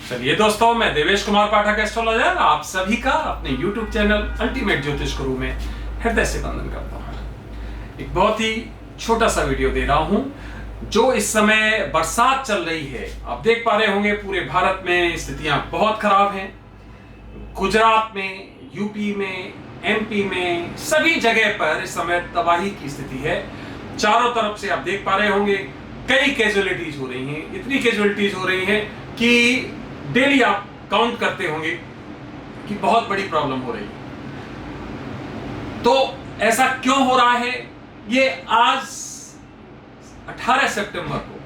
चलिए दोस्तों, मैं देवेश कुमार पाठक एस्ट्रोलॉजर आप सभी का अपने YouTube चैनल अल्टीमेट ज्योतिष गुरु में हृदय से वंदन करता हूँ। एक बहुत ही छोटा सा वीडियो दे रहा हूँ। जो इस समय बरसात चल रही है, आप देख पा रहे होंगे पूरे भारत में स्थितियां बहुत खराब हैं। गुजरात में, यूपी में, एमपी में, सभी जगह पर इस समय तबाही की स्थिति है। चारों तरफ से आप देख पा रहे होंगे कई कैजुअलिटीज हो रही हैं। इतनी कैजुअलिटीज हो रही हैं कि डेली आप काउंट करते होंगे कि बहुत बड़ी प्रॉब्लम हो रही है। तो ऐसा क्यों हो रहा है? ये आज 18 सितंबर को,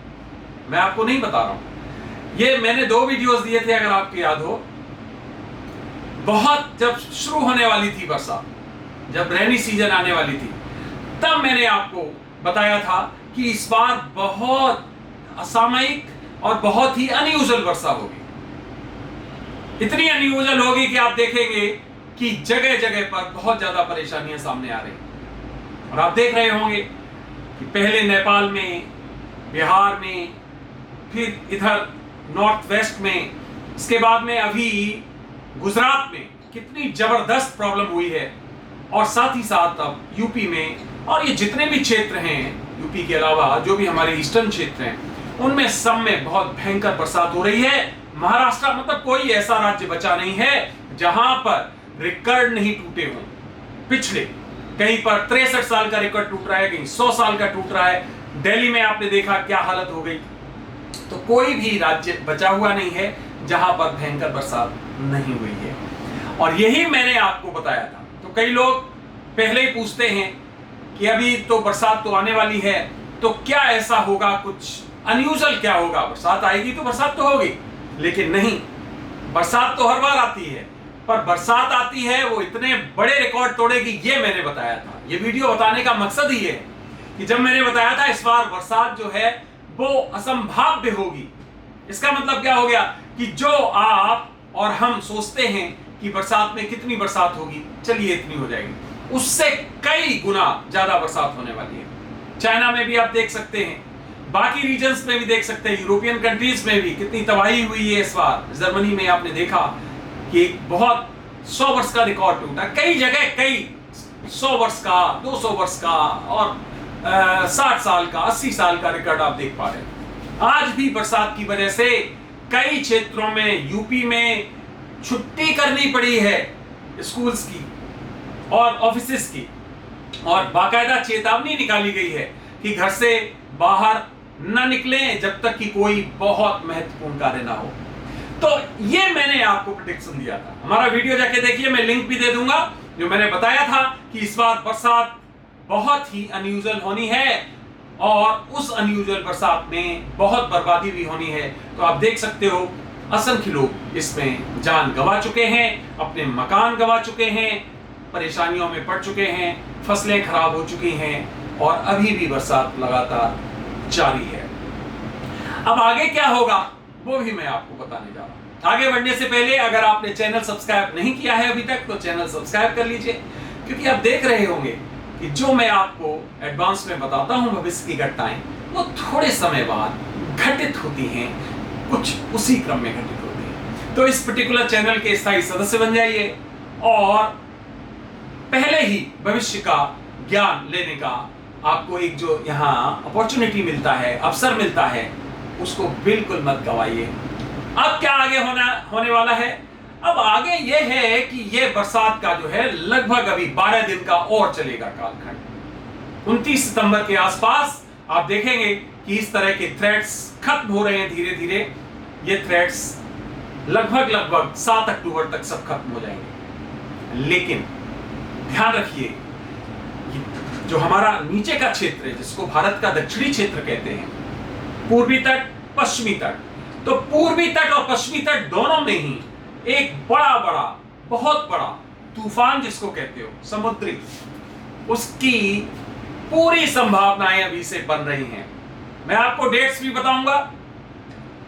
मैं आपको नहीं बता रहा हूं, ये मैंने 2 वीडियोस दिए थे, अगर आपको याद हो। बहुत जब शुरू होने वाली थी बरसात, जब रेनी सीजन आने वाली थी, तब मैंने आपको बताया था कि इस बार बहुत असामयिक और बहुत ही अनयूजुअल वर्षा होगी। इतनी अनयूजुअल होगी कि आप देखेंगे कि जगह जगह पर बहुत ज्यादा परेशानियां सामने आ रही हैं। और आप देख रहे होंगे कि पहले नेपाल में, बिहार में, फिर इधर नॉर्थ वेस्ट में, इसके बाद में अभी गुजरात में कितनी जबरदस्त प्रॉब्लम हुई है। और साथ ही साथ अब यूपी में, और ये जितने भी क्षेत्र हैं यूपी के अलावा, जो भी हमारे ईस्टर्न क्षेत्र हैं, उनमें सब में बहुत भयंकर बरसात हो रही है। महाराष्ट्र मतलब कोई ऐसा राज्य बचा नहीं है जहां पर रिकॉर्ड नहीं टूटे हों। पिछले कहीं पर 63 साल का रिकॉर्ड टूट रहा है, कहीं 100 साल का टूट रहा है। दिल्ली में आपने देखा क्या हालत हो गई। तो कोई भी राज्य बचा हुआ नहीं है जहां पर भयंकर बरसात नहीं हुई है। और यही मैंने आपको बताया था। तो कई लोग पहले ही पूछते हैं कि अभी तो बरसात तो आने वाली है, तो क्या ऐसा होगा, कुछ अनयूजुअल क्या होगा? बरसात आएगी तो बरसात तो होगी, लेकिन नहीं, बरसात तो हर बार आती है, पर बरसात आती है वो इतने बड़े रिकॉर्ड तोड़ेगी, ये मैंने बताया था। ये वीडियो बताने का मकसद ही है कि जब मैंने बताया था इस बार बरसात जो है वो असंभाव्य होगी, इसका मतलब क्या हो गया कि जो आप और हम सोचते हैं कि बरसात में कितनी बरसात होगी, चलिए इतनी हो जाएगी, उससे कई गुना ज्यादा बरसात होने वाली है। चाइना में भी आप देख सकते हैं, बाकी रीजन्स में भी देख सकते हैं, यूरोपियन कंट्रीज में भी कितनी तबाही हुई है इस बार। जर्मनी में आपने देखा कि बहुत 100 वर्ष का रिकॉर्ड टूटा, कई जगह कई 100 वर्ष का, 200 वर्ष का और 60 साल का, 80 साल का रिकॉर्ड आप देख पा रहे हैं। आज भी बरसात की वजह से कई क्षेत्रों में, यूपी में छुट्टी करनी पड़ी है स्कूल्स की और ऑफिसेस की, और बाकायदा चेतावनी निकाली गई है कि घर से बाहर न निकलें जब तक कि कोई बहुत महत्वपूर्ण कार्य ना हो। तो ये मैंने आपको प्रेडिक्शन दिया था। हमारा वीडियो जाके देखिए, मैं लिंक भी दे दूंगा, जो मैंने बताया था कि इस बार बरसात बहुत ही अनयूजुअल होनी है और उस अनयूजुअल बरसात में बहुत बर्बादी भी होनी है। तो आप देख सकते हो असंख्य लोग इसमें जान गंवा चुके हैं, अपने मकान गंवा चुके हैं, परेशानियों में पड़ चुके हैं, फसलें खराब हो चुकी हैं, और अभी भी बरसात लगातार जारी है। अब आगे क्या होगा वो भी मैं आपको बताने जा रहा हूं। आगे बढ़ने से पहले अगर आपने चैनल सब्सक्राइब नहीं किया है अभी तक, तो चैनल सब्सक्राइब कर लीजिए, क्योंकि आप देख रहे होंगे कि जो मैं आपको एडवांस में बताता हूं भविष्य की घटनाएं, वो थोड़े समय बाद घटित होती हैं, कुछ उसी क्रम में घटित होती हैं। तो इस पर्टिकुलर चैनल के स्थायी सदस्य बन जाइए और पहले ही भविष्य का ज्ञान लेने का आपको एक जो यहाँ अपॉर्चुनिटी मिलता है, अवसर मिलता है, उसको बिल्कुल मत गवाइए। अब क्या आगे होने वाला है? अब आगे ये है कि ये बरसात का जो है लगभग अभी 12 दिन का और चलेगा कालखंड। 29 सितंबर के आसपास आप देखेंगे कि इस तरह के थ्रेट्स खत्म हो रहे हैं धीरे धीरे। ये थ्रेट्स लगभग 7 अक्टूबर तक सब खत्म हो जाएंगे। लेकिन ध्यान रखिए, जो हमारा नीचे का क्षेत्र है, जिसको भारत का दक्षिणी क्षेत्र कहते हैं, पूर्वी तट, पश्चिमी तट, तो पूर्वी तट और पश्चिमी तट दोनों में ही एक बड़ा बहुत बड़ा तूफान जिसको कहते हो समुद्री, उसकी पूरी संभावनाएं अभी से बन रही हैं। मैं आपको डेट्स भी बताऊंगा,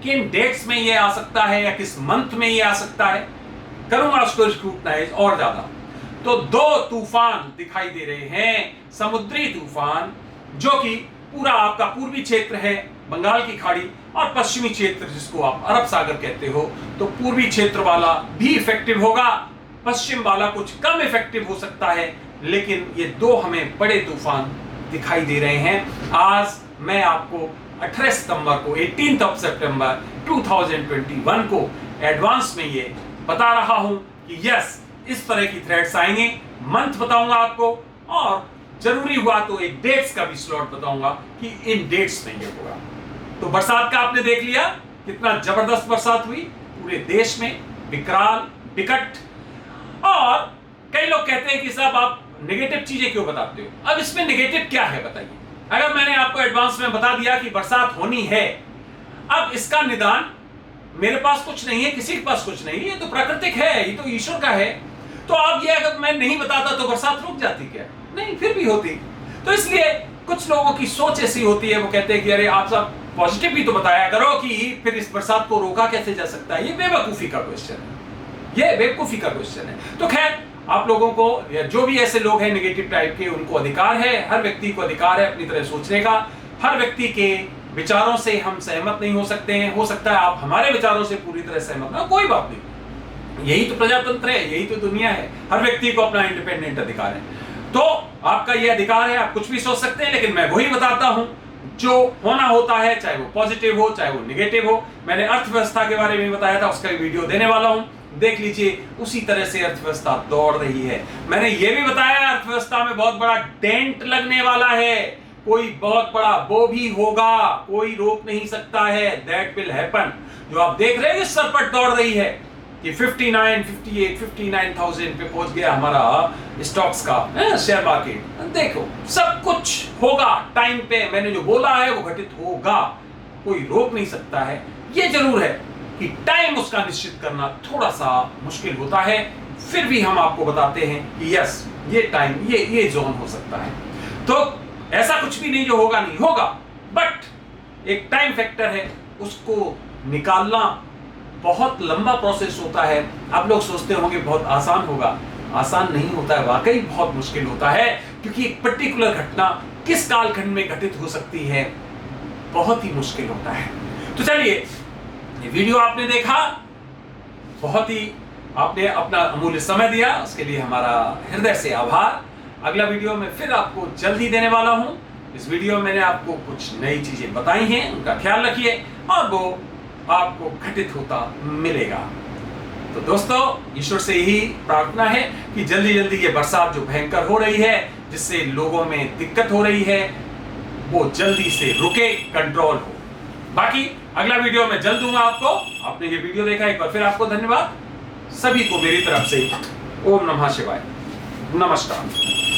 किन डेट्स में ये आ सकता है या किस मंथ में ये आ सकता है, करूंगा उसको स्क्रूटनाइज और ज्यादा। तो 2 तूफान दिखाई दे रहे हैं, समुद्री तूफान जो कि पूरा आपका पूर्वी क्षेत्र है बंगाल की खाड़ी और पश्चिमी क्षेत्र जिसको आप अरब सागर कहते हो, तो पूर्वी क्षेत्र वाला भी इफेक्टिव होगा, पश्चिम वाला कुछ कम इफेक्टिव हो सकता है, लेकिन ये दो हमें बड़े तूफान दिखाई दे रहे हैं। आज मैं आपको 18 सितंबर को 18 ऑफ सितंबर 2021 को एडवांस में ये बता रहा हूं कि यस, इस तरह की थ्रेड्स आएंगे। मंथ बताऊंगा आपको, और जरूरी हुआ तो एक डेट्स का भी स्लॉट बताऊंगा कि इन डेट्स में ये होगा। तो बरसात का आपने देख लिया कितना जबरदस्त बरसात हुई पूरे देश में, विकराल, विकट। और कई लोग कहते हैं कि साहब आप नेगेटिव चीजें क्यों बताते हो। अब इसमें नेगेटिव क्या है बताइए। अगर मैंने आपको एडवांस में बता दिया कि बरसात होनी है, अब इसका निदान मेरे पास कुछ नहीं है, किसी के पास कुछ नहीं, ये तो प्राकृतिक है, ये तो ईश्वर का है। तो अब ये अगर मैं नहीं बताता तो बरसात रुक जाती क्या? नहीं, फिर भी होती। तो इसलिए कुछ लोगों की सोच ऐसी होती है, वो कहते हैं कि अरे आप सब पॉजिटिव भी तो बताया करो कि फिर इस बरसात को रोका कैसे जा सकता है। ये बेवकूफी का क्वेश्चन है, ये बेवकूफी का क्वेश्चन है। तो खैर, आप लोगों को या जो भी ऐसे लोग हैं नेगेटिव टाइप के, उनको अधिकार है, हर व्यक्ति को अधिकार है अपनी तरह सोचने का। हर व्यक्ति के विचारों से हम सहमत नहीं हो सकते हैं, हो सकता है आप हमारे विचारों से पूरी तरह सहमत ना, कोई बात नहीं। यही तो प्रजातंत्र है, यही तो दुनिया है, हर व्यक्ति को अपना इंडिपेंडेंट अधिकार है। तो आपका यह अधिकार है, आप कुछ भी सोच सकते हैं, लेकिन मैं वही बताता हूं जो होना होता है, चाहे वो पॉजिटिव हो चाहे वो निगेटिव हो। मैंने अर्थव्यवस्था के बारे में बताया था, उसका वीडियो देने वाला हूं, देख लीजिए। उसी तरह से अर्थव्यवस्था दौड़ रही है। मैंने ये भी बताया अर्थव्यवस्था में बहुत बड़ा डेंट लगने वाला है, कोई बहुत बड़ा वो भी होगा, कोई रोक नहीं सकता है, दैट विल हैपन। जो आप देख रहे हैं सरपट दौड़ रही है कि 59, 58, 59,000 पे पहुंच गया हमारा स्टॉक्स का शेयर मार्केट। देखो सब कुछ होगा टाइम पे, मैंने जो बोला है वो घटित होगा, कोई रोक नहीं सकता है। ये जरूर है कि टाइम उसका निश्चित करना थोड़ा सा मुश्किल होता है, फिर भी हम आपको बताते हैं कि यस, ये टाइम, ये जोन हो सकता है। तो ऐसा कुछ भी नहीं जो होगा नहीं होगा, बट एक टाइम फैक्टर है, उसको निकालना बहुत लंबा प्रोसेस होता है। आप लोग सोचते होंगे बहुत आसान होगा, आसान नहीं होता है, वाकई बहुत मुश्किल होता है, क्योंकि एक पर्टिकुलर घटना किस कालखंड में घटित हो सकती है, बहुत ही मुश्किल होता है। तो चलिए, ये वीडियो आपने देखा, बहुत ही आपने अपना अमूल्य समय दिया, उसके लिए हमारा हृदय से आभार। अगला वीडियो में फिर आपको जल्दी देने वाला हूं। इस वीडियो में मैंने आपको कुछ नई चीजें बताई हैं, उनका ख्याल रखिए और वो आपको घटित होता मिलेगा। तो दोस्तों, ईश्वर से यही प्रार्थना है कि जल्दी जल्दी ये बरसात जो भयंकर हो रही है, जिससे लोगों में दिक्कत हो रही है, वो जल्दी से रुके, कंट्रोल हो। बाकी अगला वीडियो मैं जल्द दूंगा आपको। आपने ये वीडियो देखा, एक बार फिर आपको धन्यवाद। सभी को मेरी तरफ से ओम नमः शिवाय, नमस्कार।